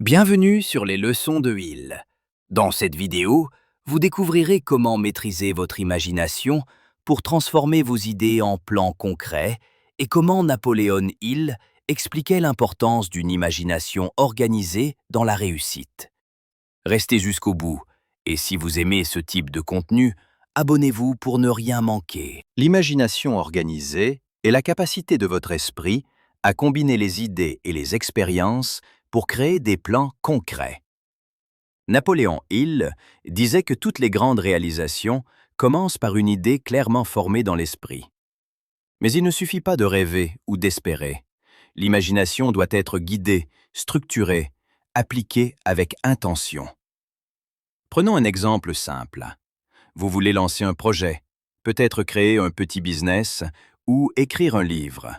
Bienvenue sur les leçons de Hill. Dans cette vidéo, vous découvrirez comment maîtriser votre imagination pour transformer vos idées en plans concrets et comment Napoléon Hill expliquait l'importance d'une imagination organisée dans la réussite. Restez jusqu'au bout et si vous aimez ce type de contenu, abonnez-vous pour ne rien manquer. L'imagination organisée est la capacité de votre esprit à combiner les idées et les expériences pour créer des plans concrets. Napoléon Hill disait que toutes les grandes réalisations commencent par une idée clairement formée dans l'esprit. Mais il ne suffit pas de rêver ou d'espérer. L'imagination doit être guidée, structurée, appliquée avec intention. Prenons un exemple simple. Vous voulez lancer un projet, peut-être créer un petit business ou écrire un livre.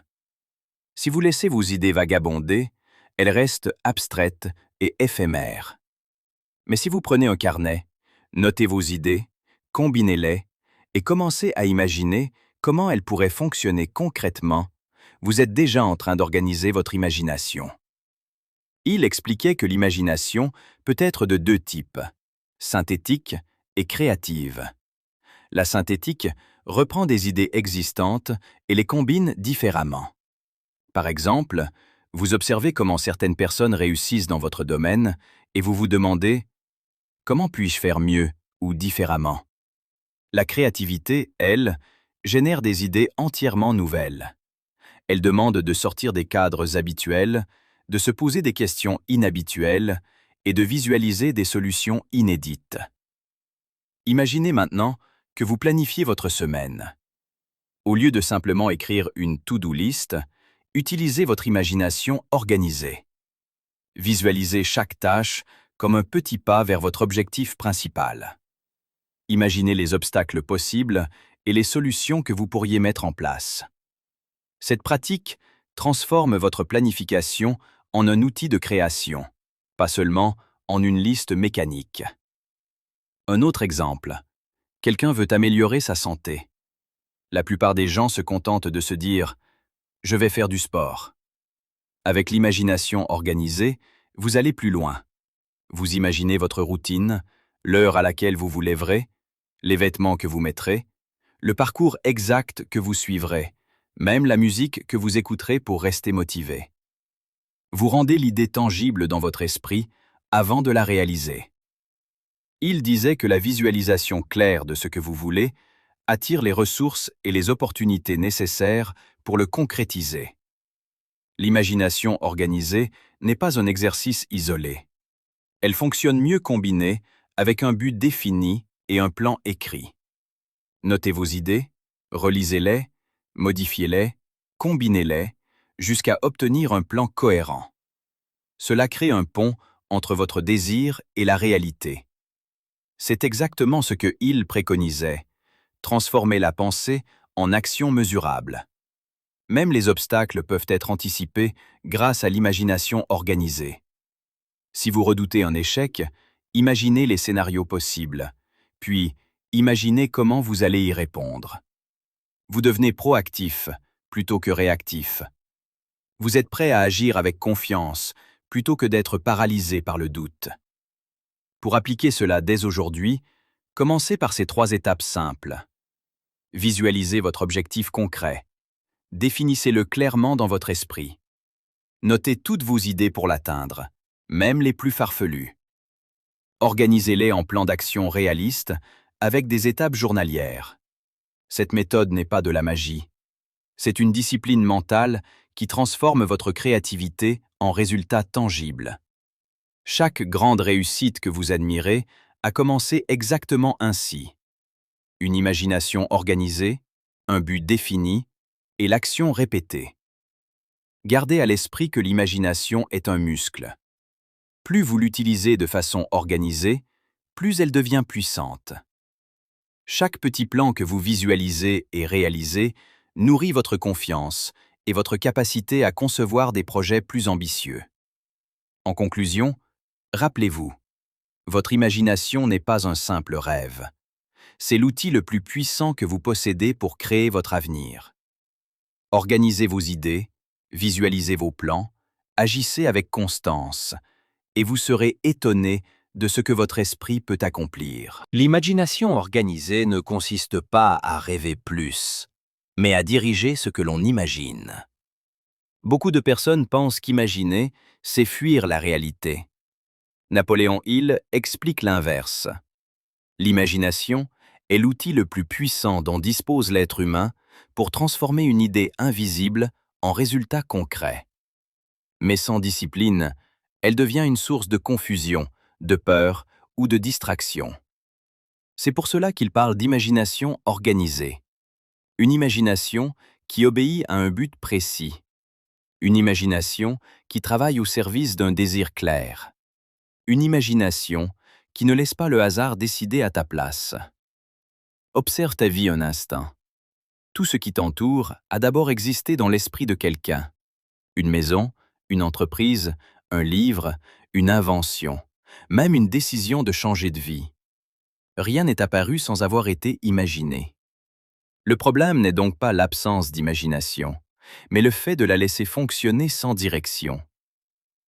Si vous laissez vos idées vagabonder, elles restent abstraites et éphémères. Mais si vous prenez un carnet, notez vos idées, combinez-les et commencez à imaginer comment elles pourraient fonctionner concrètement, vous êtes déjà en train d'organiser votre imagination. Il expliquait que l'imagination peut être de deux types, synthétique et créative. La synthétique reprend des idées existantes et les combine différemment. Par exemple, vous observez comment certaines personnes réussissent dans votre domaine et vous vous demandez « Comment puis-je faire mieux ou différemment ?» La créativité, elle, génère des idées entièrement nouvelles. Elle demande de sortir des cadres habituels, de se poser des questions inhabituelles et de visualiser des solutions inédites. Imaginez maintenant que vous planifiez votre semaine. Au lieu de simplement écrire une to-do list, utilisez votre imagination organisée. Visualisez chaque tâche comme un petit pas vers votre objectif principal. Imaginez les obstacles possibles et les solutions que vous pourriez mettre en place. Cette pratique transforme votre planification en un outil de création, pas seulement en une liste mécanique. Un autre exemple. Quelqu'un veut améliorer sa santé. La plupart des gens se contentent de se dire « Je vais faire du sport ». Avec l'imagination organisée, vous allez plus loin. Vous imaginez votre routine, l'heure à laquelle vous vous lèverez, les vêtements que vous mettrez, le parcours exact que vous suivrez, même la musique que vous écouterez pour rester motivé. Vous rendez l'idée tangible dans votre esprit avant de la réaliser. Il disait que la visualisation claire de ce que vous voulez attire les ressources et les opportunités nécessaires pour le concrétiser. L'imagination organisée n'est pas un exercice isolé. Elle fonctionne mieux combinée avec un but défini et un plan écrit. Notez vos idées, relisez-les, modifiez-les, combinez-les, jusqu'à obtenir un plan cohérent. Cela crée un pont entre votre désir et la réalité. C'est exactement ce que Hill préconisait, transformer la pensée en action mesurable. Même les obstacles peuvent être anticipés grâce à l'imagination organisée. Si vous redoutez un échec, imaginez les scénarios possibles, puis imaginez comment vous allez y répondre. Vous devenez proactif plutôt que réactif. Vous êtes prêt à agir avec confiance plutôt que d'être paralysé par le doute. Pour appliquer cela dès aujourd'hui, commencez par ces 3 étapes simples. Visualisez votre objectif concret. Définissez-le clairement dans votre esprit. Notez toutes vos idées pour l'atteindre, même les plus farfelues. Organisez-les en plans d'action réalistes avec des étapes journalières. Cette méthode n'est pas de la magie. C'est une discipline mentale qui transforme votre créativité en résultats tangibles. Chaque grande réussite que vous admirez a commencé exactement ainsi. Une imagination organisée, un but défini et l'action répétée. Gardez à l'esprit que l'imagination est un muscle. Plus vous l'utilisez de façon organisée, plus elle devient puissante. Chaque petit plan que vous visualisez et réalisez nourrit votre confiance et votre capacité à concevoir des projets plus ambitieux. En conclusion, rappelez-vous, votre imagination n'est pas un simple rêve. C'est l'outil le plus puissant que vous possédez pour créer votre avenir. Organisez vos idées, visualisez vos plans, agissez avec constance, et vous serez étonné de ce que votre esprit peut accomplir. L'imagination organisée ne consiste pas à rêver plus, mais à diriger ce que l'on imagine. Beaucoup de personnes pensent qu'imaginer, c'est fuir la réalité. Napoléon Hill explique l'inverse. L'imagination est l'outil le plus puissant dont dispose l'être humain pour transformer une idée invisible en résultat concret. Mais sans discipline, elle devient une source de confusion, de peur ou de distraction. C'est pour cela qu'il parle d'imagination organisée. Une imagination qui obéit à un but précis. Une imagination qui travaille au service d'un désir clair. Une imagination qui ne laisse pas le hasard décider à ta place. Observe ta vie un instant. Tout ce qui t'entoure a d'abord existé dans l'esprit de quelqu'un. Une maison, une entreprise, un livre, une invention, même une décision de changer de vie. Rien n'est apparu sans avoir été imaginé. Le problème n'est donc pas l'absence d'imagination, mais le fait de la laisser fonctionner sans direction.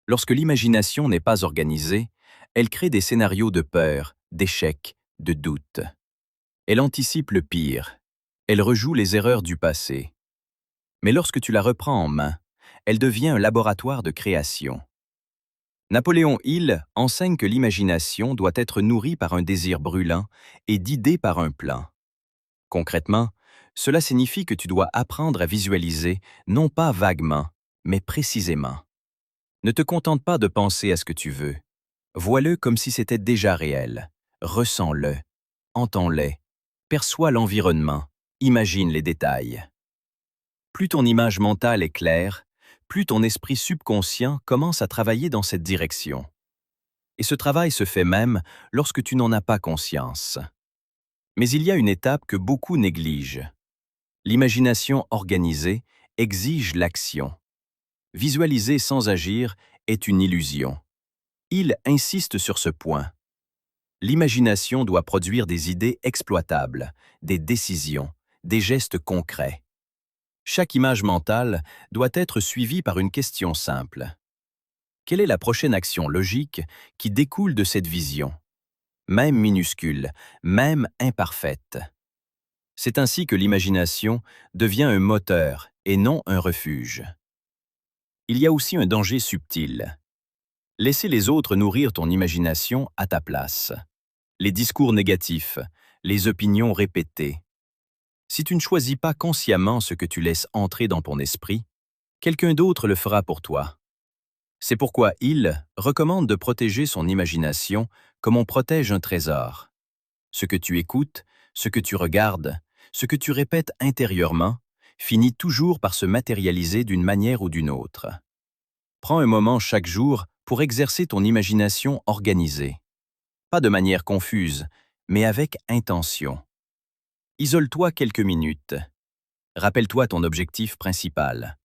Lorsque l'imagination n'est pas organisée, elle crée des scénarios de peur, d'échec, de doute. Elle anticipe le pire. Elle rejoue les erreurs du passé. Mais lorsque tu la reprends en main, elle devient un laboratoire de création. Napoléon Hill enseigne que l'imagination doit être nourrie par un désir brûlant et d'idées par un plan. Concrètement, cela signifie que tu dois apprendre à visualiser, non pas vaguement, mais précisément. Ne te contente pas de penser à ce que tu veux. Vois-le comme si c'était déjà réel. Ressens-le, entends-le, perçois l'environnement, imagine les détails. Plus ton image mentale est claire, plus ton esprit subconscient commence à travailler dans cette direction. Et ce travail se fait même lorsque tu n'en as pas conscience. Mais il y a une étape que beaucoup négligent. L'imagination organisée exige l'action. Visualiser sans agir est une illusion. Il insiste sur ce point. L'imagination doit produire des idées exploitables, des décisions, des gestes concrets. Chaque image mentale doit être suivie par une question simple. Quelle est la prochaine action logique qui découle de cette vision? Même minuscule, même imparfaite. C'est ainsi que l'imagination devient un moteur et non un refuge. Il y a aussi un danger subtil. Laisser les autres nourrir ton imagination à ta place. Les discours négatifs, les opinions répétées. Si tu ne choisis pas consciemment ce que tu laisses entrer dans ton esprit, quelqu'un d'autre le fera pour toi. C'est pourquoi Hill recommande de protéger son imagination comme on protège un trésor. Ce que tu écoutes, ce que tu regardes, ce que tu répètes intérieurement, finit toujours par se matérialiser d'une manière ou d'une autre. Prends un moment chaque jour pour exercer ton imagination organisée. Pas de manière confuse, mais avec intention. Isole-toi quelques minutes. Rappelle-toi ton objectif principal.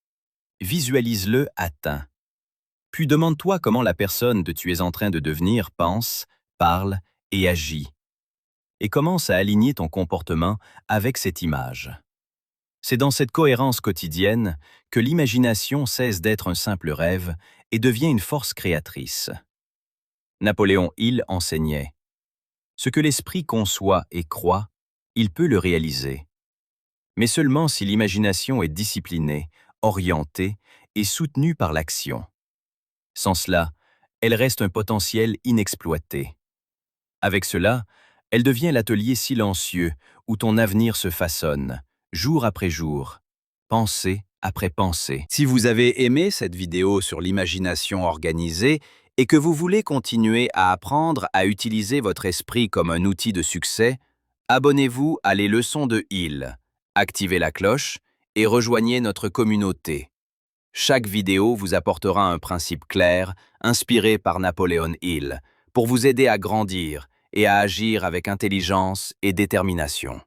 Visualise-le atteint. Puis demande-toi comment la personne que tu es en train de devenir pense, parle et agit. Et commence à aligner ton comportement avec cette image. C'est dans cette cohérence quotidienne que l'imagination cesse d'être un simple rêve et devient une force créatrice. Napoléon Hill enseignait « Ce que l'esprit conçoit et croit, il peut le réaliser. Mais seulement si l'imagination est disciplinée, orientée et soutenue par l'action. Sans cela, elle reste un potentiel inexploité. Avec cela, elle devient l'atelier silencieux où ton avenir se façonne, jour après jour, pensée après pensée. Si vous avez aimé cette vidéo sur l'imagination organisée et que vous voulez continuer à apprendre à utiliser votre esprit comme un outil de succès, abonnez-vous à Les Leçons de Hill, activez la cloche et rejoignez notre communauté. Chaque vidéo vous apportera un principe clair, inspiré par Napoléon Hill, pour vous aider à grandir et à agir avec intelligence et détermination.